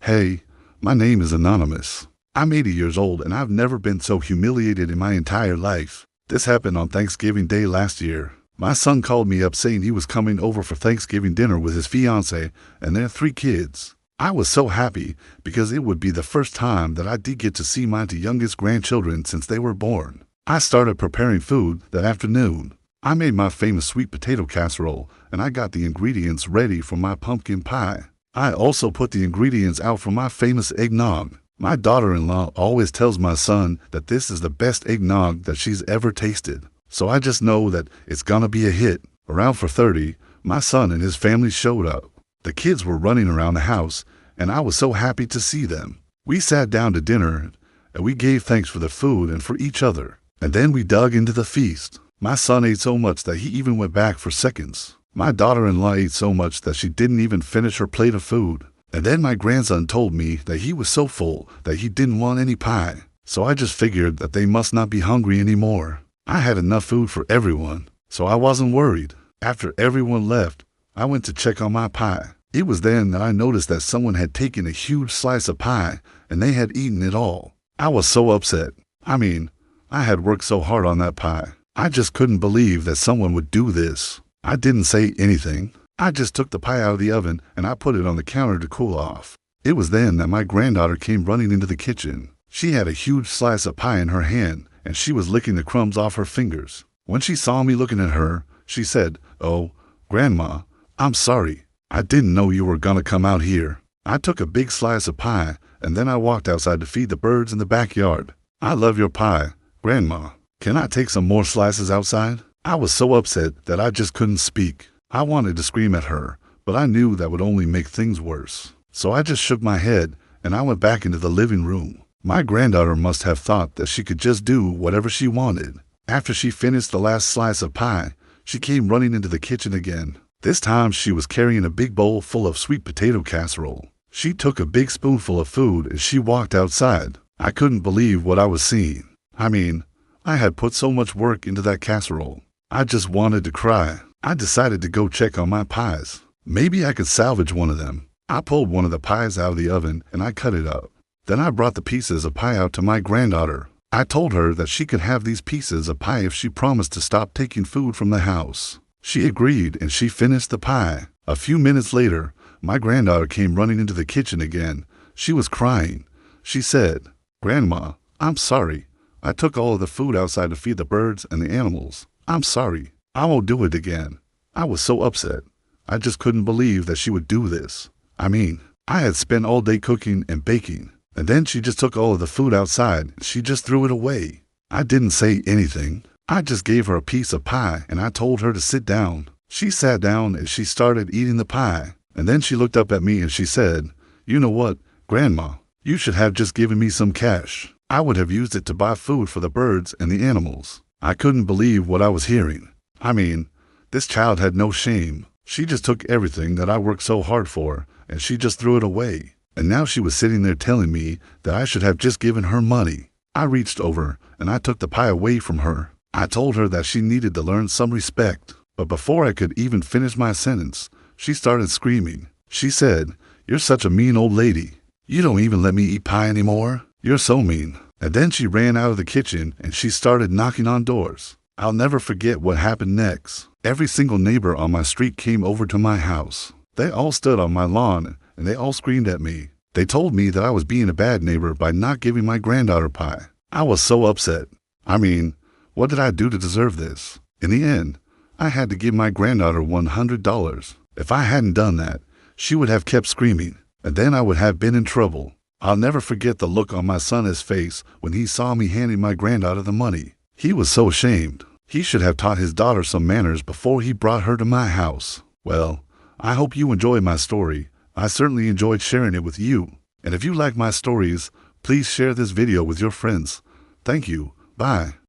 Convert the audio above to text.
Hey, my name is Anonymous. I'm 80 years old and I've never been so humiliated in my entire life. This happened on Thanksgiving Day last year. My son called me up saying he was coming over for Thanksgiving dinner with his fiancée and their 3 kids. I was so happy because it would be the first time that I did get to see my 2 youngest grandchildren since they were born. I started preparing food that afternoon. I made my famous sweet potato casserole and I got the ingredients ready for my pumpkin pie. I also put the ingredients out for my famous eggnog. My daughter-in-law always tells my son that this is the best eggnog that she's ever tasted. So I just know that it's gonna be a hit. Around 4:30, my son and his family showed up. The kids were running around the house and I was so happy to see them. We sat down to dinner and we gave thanks for the food and for each other. And then we dug into the feast. My son ate so much that he even went back for seconds. My daughter-in-law ate so much that she didn't even finish her plate of food. And then my grandson told me that he was so full that he didn't want any pie. So I just figured that they must not be hungry anymore. I had enough food for everyone, so I wasn't worried. After everyone left, I went to check on my pie. It was then that I noticed that someone had taken a huge slice of pie and they had eaten it all. I was so upset. I had worked so hard on that pie. I just couldn't believe that someone would do this. I didn't say anything. I just took the pie out of the oven and I put it on the counter to cool off. It was then that my granddaughter came running into the kitchen. She had a huge slice of pie in her hand and she was licking the crumbs off her fingers. When she saw me looking at her, she said, "Oh, Grandma, I'm sorry. I didn't know you were gonna come out here." I took a big slice of pie and then I walked outside to feed the birds in the backyard. "I love your pie, Grandma. Can I take some more slices outside?" I was so upset that I just couldn't speak. I wanted to scream at her, but I knew that would only make things worse. So I just shook my head and I went back into the living room. My granddaughter must have thought that she could just do whatever she wanted. After she finished the last slice of pie, she came running into the kitchen again. This time she was carrying a big bowl full of sweet potato casserole. She took a big spoonful of food and she walked outside. I couldn't believe what I was seeing. I had put so much work into that casserole. I just wanted to cry. I decided to go check on my pies. Maybe I could salvage one of them. I pulled one of the pies out of the oven and I cut it up. Then I brought the pieces of pie out to my granddaughter. I told her that she could have these pieces of pie if she promised to stop taking food from the house. She agreed and she finished the pie. A few minutes later, my granddaughter came running into the kitchen again. She was crying. She said, "Grandma, I'm sorry. I took all of the food outside to feed the birds and the animals. I'm sorry. I won't do it again." I was so upset. I just couldn't believe that she would do this. I had spent all day cooking and baking, and then she just took all of the food outside and she just threw it away. I didn't say anything. I just gave her a piece of pie and I told her to sit down. She sat down and she started eating the pie. And then she looked up at me and she said, "You know what, Grandma? You should have just given me some cash. I would have used it to buy food for the birds and the animals." I couldn't believe what I was hearing. This child had no shame. She just took everything that I worked so hard for and she just threw it away. And now she was sitting there telling me that I should have just given her money. I reached over and I took the pie away from her. I told her that she needed to learn some respect. But before I could even finish my sentence, she started screaming. She said, "You're such a mean old lady. You don't even let me eat pie anymore. You're so mean." And then she ran out of the kitchen and she started knocking on doors. I'll never forget what happened next. Every single neighbor on my street came over to my house. They all stood on my lawn and they all screamed at me. They told me that I was being a bad neighbor by not giving my granddaughter pie. I was so upset. What did I do to deserve this? In the end, I had to give my granddaughter $100. If I hadn't done that, she would have kept screaming, and then I would have been in trouble. I'll never forget the look on my son's face when he saw me handing my granddaughter the money. He was so ashamed. He should have taught his daughter some manners before he brought her to my house. Well, I hope you enjoyed my story. I certainly enjoyed sharing it with you. And if you like my stories, please share this video with your friends. Thank you. Bye.